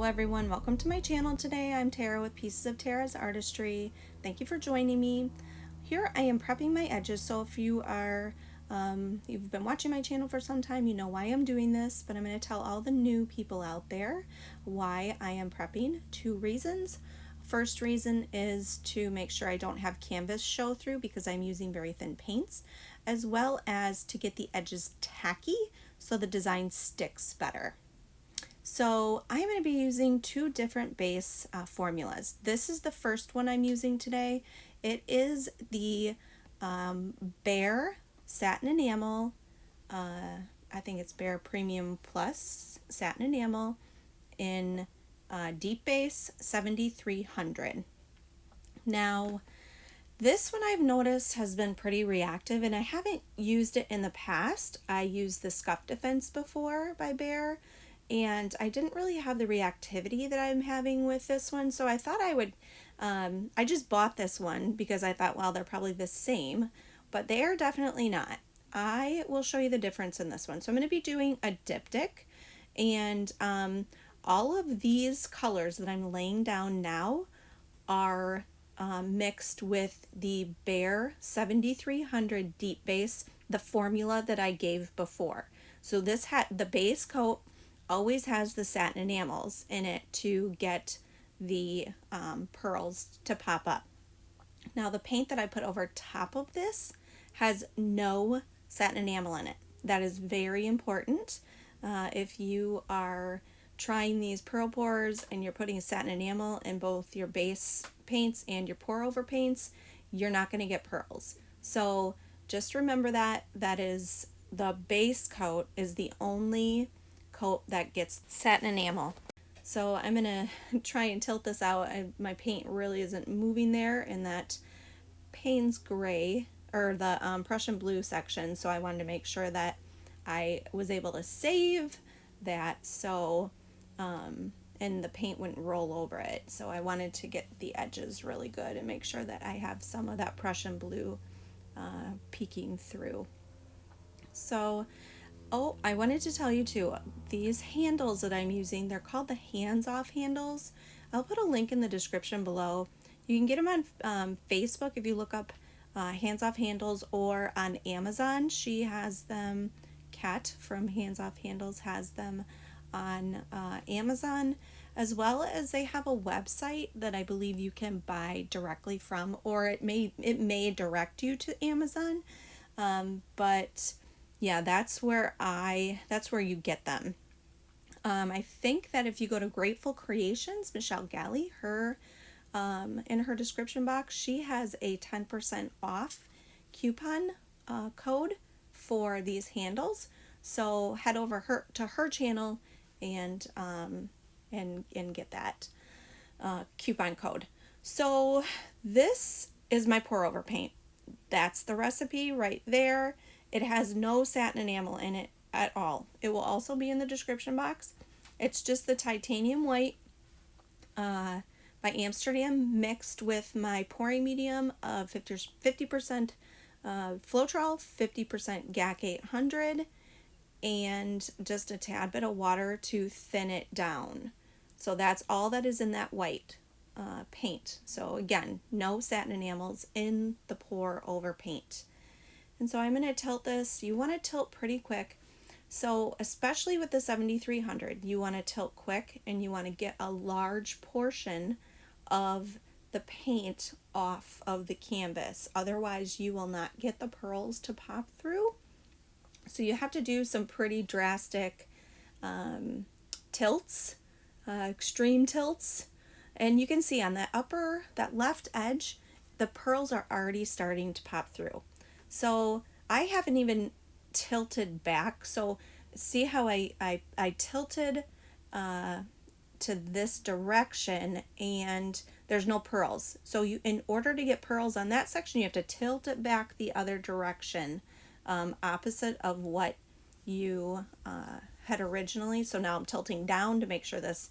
everyone, welcome to my channel today. I'm Tara with Pieces of Tara's Artistry. Thank you for joining me. Here I am prepping my edges, so if you are you've been watching my channel for some time, you know why I'm doing this, but I'm going to tell all the new people out there why I am prepping. Two reasons. First reason is to make sure I don't have canvas show through because I'm using very thin paints, as well as to get the edges tacky so the design sticks better. So I'm going to be using two different base formulas. This is the first one I'm using today. It is the Behr Satin Enamel. I think it's Behr Premium Plus Satin Enamel in Deep Base 7300. Now, this one I've noticed has been pretty reactive, and I haven't used it in the past. I used the Scuff Defense before by Behr, and I didn't really have the reactivity that I'm having with this one, so I thought I would, I just bought this one because I thought, well, they're probably the same, but they are definitely not. I will show you the difference in this one. So I'm going to be doing a diptych, and all of these colors that I'm laying down now are mixed with the Behr 7300 Deep Base, the formula that I gave before. So this had the base coat always has the satin enamels in it to get the pearls to pop up. Now the paint that I put over top of this has no satin enamel in it. That is very important. If you are trying these pearl pours and you're putting satin enamel in both your base paints and your pour over paints, you're not going to get pearls. So just remember that is the base coat is the only coat that gets satin enamel. So I'm gonna try and tilt this out. My paint really isn't moving there in that Payne's gray or the Prussian blue section, so I wanted to make sure that I was able to save that so and the paint wouldn't roll over it. So I wanted to get the edges really good and make sure that I have some of that Prussian blue peeking through. So oh, I wanted to tell you too, these handles that I'm using, they're called the hands-off handles. I'll put a link in the description below. You can get them on Facebook if you look up hands-off handles, or on Amazon. She has them, Kat from Hands Off Handles has them on Amazon, as well as they have a website that I believe you can buy directly from, or it may direct you to Amazon, but yeah, that's where you get them. I think that if you go to Grateful Creations, Michelle Galley, her in her description box, she has a 10% off coupon code for these handles. So head over to her channel and get that coupon code. So this is my pour over paint. That's the recipe right there. It has no satin enamel in it at all. It will also be in the description box. It's just the titanium white by Amsterdam mixed with my pouring medium of 50% Floetrol, 50% GAC 800, and just a tad bit of water to thin it down. So that's all that is in that white paint. So again, no satin enamels in the pour over paint. And so I'm going to tilt this. You want to tilt pretty quick. So especially with the 7300, you want to tilt quick and you want to get a large portion of the paint off of the canvas. Otherwise, you will not get the pearls to pop through. So you have to do some pretty drastic tilts, extreme tilts. And you can see on that left edge, the pearls are already starting to pop through. So I haven't even tilted back. So see how I tilted to this direction and there's no pearls. So in order to get pearls on that section, you have to tilt it back the other direction, opposite of what you had originally. So now I'm tilting down to make sure this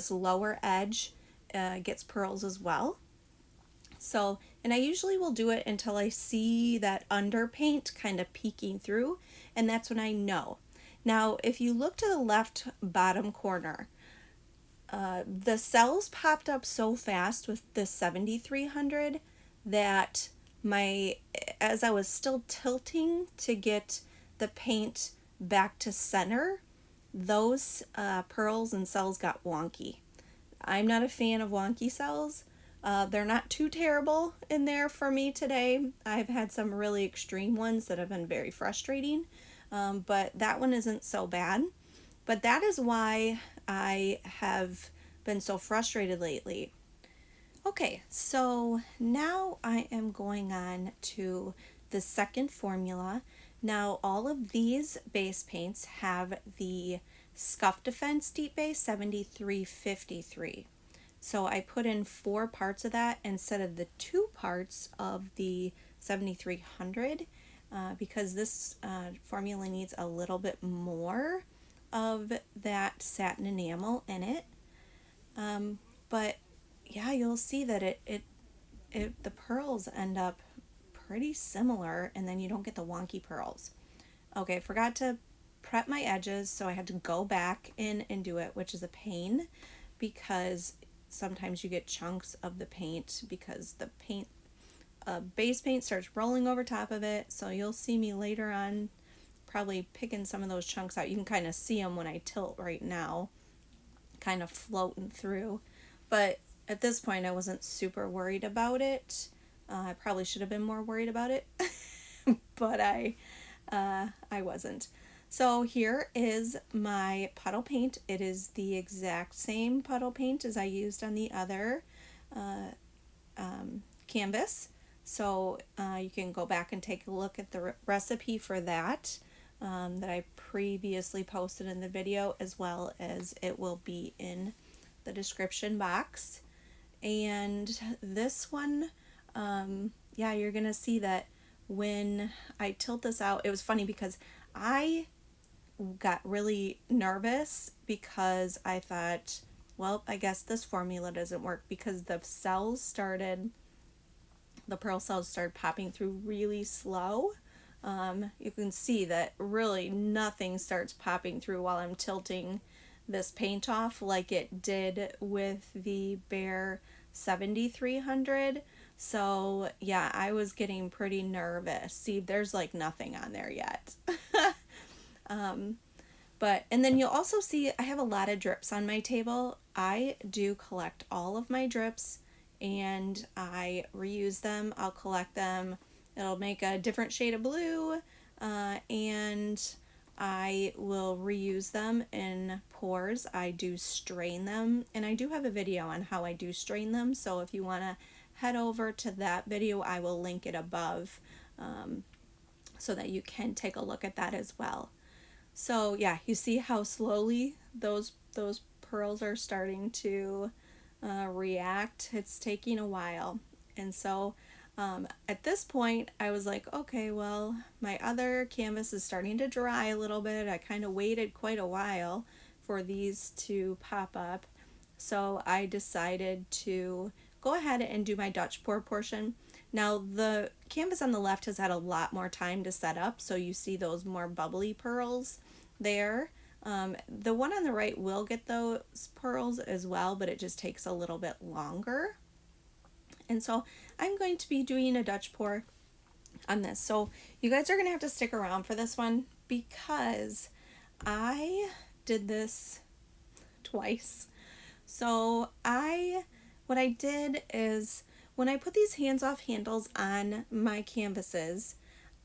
lower edge gets pearls as well. So, and I usually will do it until I see that underpaint kind of peeking through, and that's when I know. Now, if you look to the left bottom corner, The cells popped up so fast with the 7300 that as I was still tilting to get the paint back to center, those pearls and cells got wonky. I'm not a fan of wonky cells. They're not too terrible in there for me today. I've had some really extreme ones that have been very frustrating, but that one isn't so bad. But that is why I have been so frustrated lately. Okay, so now I am going on to the second formula. Now all of these base paints have the Scuff Defense Deep Base 7353. So I put in 4 parts of that instead of the 2 parts of the 7300 because this formula needs a little bit more of that satin enamel in it. But yeah, you'll see that the pearls end up pretty similar, and then you don't get the wonky pearls. Okay, I forgot to prep my edges, so I had to go back in and do it, which is a pain because sometimes you get chunks of the paint because the paint base paint starts rolling over top of it. So you'll see me later on probably picking some of those chunks out. You can kind of see them when I tilt right now, kind of floating through. But at this point I wasn't super worried about it. I probably should have been more worried about it, but I wasn't. So here is my puddle paint. It is the exact same puddle paint as I used on the other canvas. So you can go back and take a look at the recipe for that that I previously posted in the video, as well as it will be in the description box. And this one, yeah, you're gonna see that when I tilt this out, it was funny because I got really nervous because I thought, well, I guess this formula doesn't work because the pearl cells started popping through really slow. You can see that really nothing starts popping through while I'm tilting this paint off like it did with the Behr 7300. So yeah, I was getting pretty nervous. See, there's like nothing on there yet. And then you'll also see I have a lot of drips on my table. I do collect all of my drips and I reuse them. I'll collect them. It'll make a different shade of blue, and I will reuse them in pours. I do strain them, and I do have a video on how I do strain them, so if you want to head over to that video, I will link it above so that you can take a look at that as well. So yeah, you see how slowly those pearls are starting to react. It's taking a while. And so at this point I was like, okay, well, my other canvas is starting to dry a little bit. I kind of waited quite a while for these to pop up, so I decided to go ahead and do my Dutch pour portion. Now the canvas on the left has had a lot more time to set up, so you see those more bubbly pearls there. The one on the right will get those pearls as well, but it just takes a little bit longer. And so I'm going to be doing a Dutch pour on this. So you guys are going to have to stick around for this one because I did this twice. So what I did is when I put these hands-off handles on my canvases,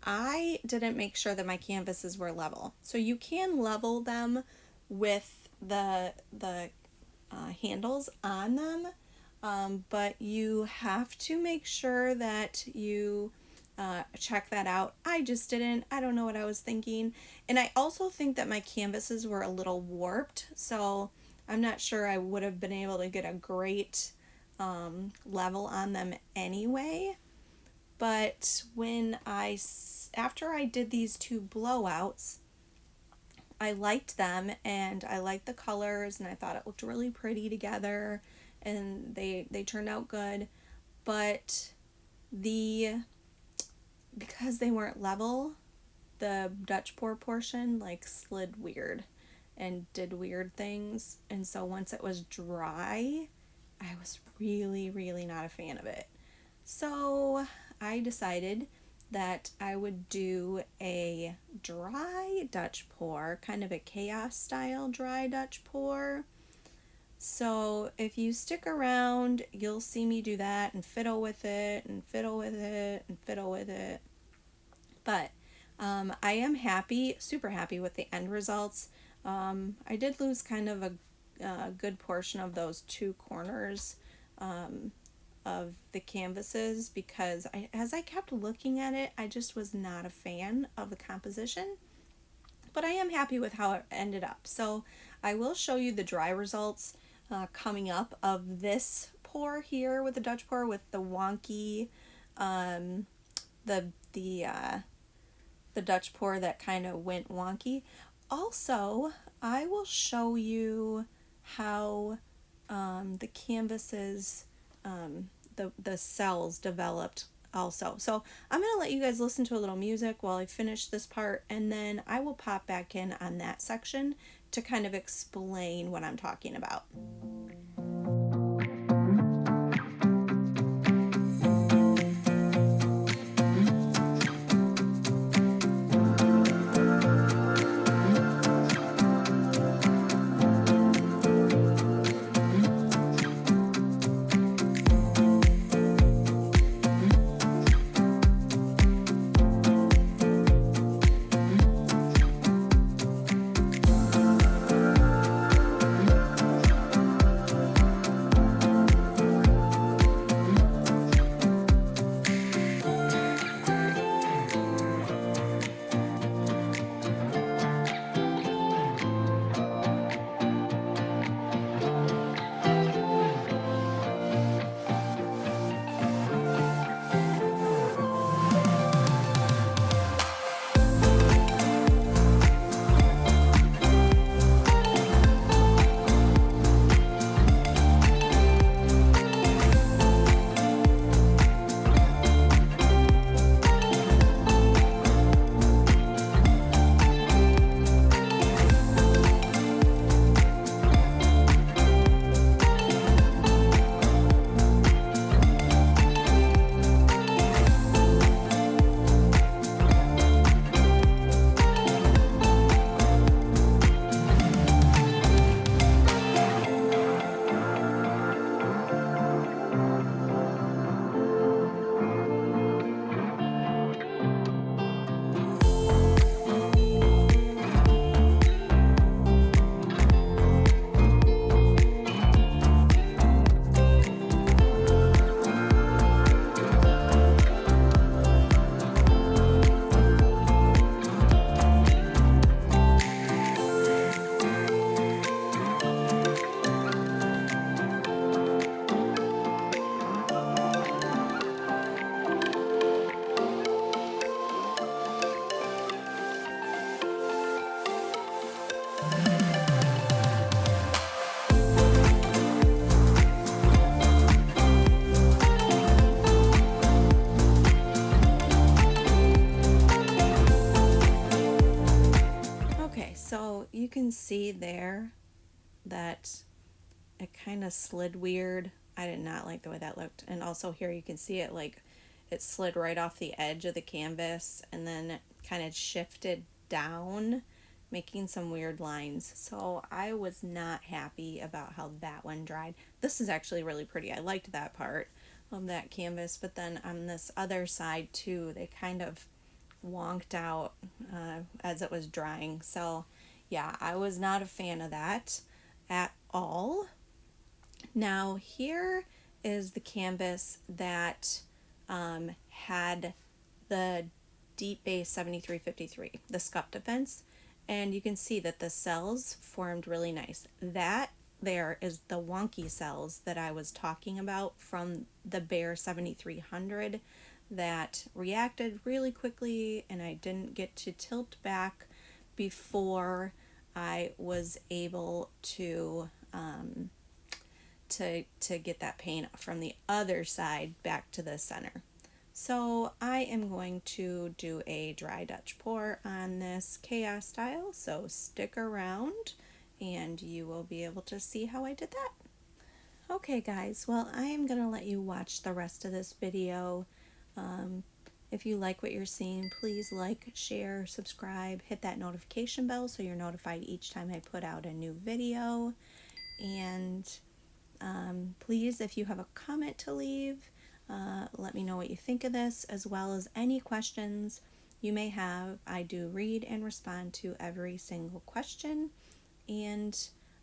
I didn't make sure that my canvases were level. So you can level them with the handles on them, but you have to make sure that you check that out. I just didn't. I don't know what I was thinking. And I also think that my canvases were a little warped, so I'm not sure I would have been able to get a great level on them anyway. But after I did these 2 blowouts, I liked them and I liked the colors and I thought it looked really pretty together and they turned out good. But because they weren't level, the Dutch pour portion like slid weird. and did weird things. And so once it was dry, I was really, really not a fan of it. So I decided that I would do a dry Dutch pour, kind of a chaos style dry Dutch pour. So if you stick around, you'll see me do that and fiddle with it and fiddle with it and fiddle with it. But I am happy, super happy with the end results. I did lose kind of a good portion of those two corners of the canvases because as I kept looking at it, I just was not a fan of the composition. But I am happy with how it ended up. So I will show you the dry results coming up of this pour here with the Dutch pour with the wonky, the Dutch pour that kind of went wonky. Also, I will show you how the canvases, the cells developed also. So I'm going to let you guys listen to a little music while I finish this part, and then I will pop back in on that section to kind of explain what I'm talking about. So you can see there that it kind of slid weird. I did not like the way that looked. And also here you can see it like it slid right off the edge of the canvas and then kind of shifted down, making some weird lines. So I was not happy about how that one dried. This is actually really pretty. I liked that part of that canvas, but then on this other side too, they kind of wonked out as it was drying. So yeah, I was not a fan of that at all. Now here is the canvas that had the Deep Base 7353, the Scuff Defense, and you can see that the cells formed really nice. That there is the wonky cells that I was talking about from the Behr 7300 that reacted really quickly, and I didn't get to tilt back before I was able to get that paint from the other side back to the center. So I am going to do a dry Dutch pour on this chaos tile, so stick around and you will be able to see how I did that. Okay guys, well I am going to let you watch the rest of this video. If you like what you're seeing, please like, share, subscribe, hit that notification bell so you're notified each time I put out a new video. And please, if you have a comment to leave, let me know what you think of this, as well as any questions you may have. I do read and respond to every single question, and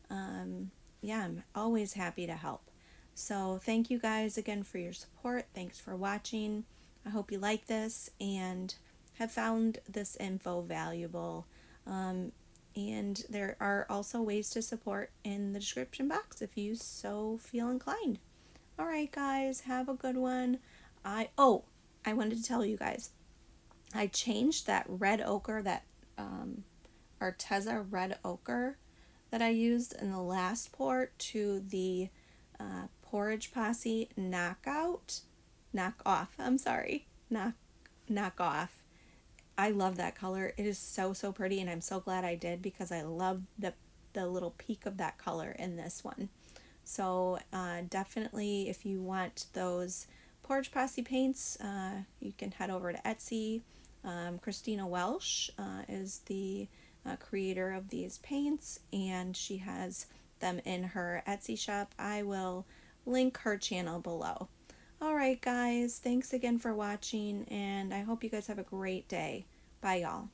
yeah, I'm always happy to help. So thank you guys again for your support. Thanks for watching. I hope you like this and have found this info valuable. And there are also ways to support in the description box if you so feel inclined. Alright guys, have a good one. I wanted to tell you guys, I changed that red ochre, that ARTEZA red ochre that I used in the last pour to the POURAGE Posse knockoff. I love that color. It is so pretty, and I'm so glad I did because I love the little peak of that color in this one. So definitely, if you want those Porridge Posse paints, you can head over to Etsy. Christina Welsh is the creator of these paints, and she has them in her Etsy shop. I will link her channel below. Alright guys, thanks again for watching, and I hope you guys have a great day. Bye y'all.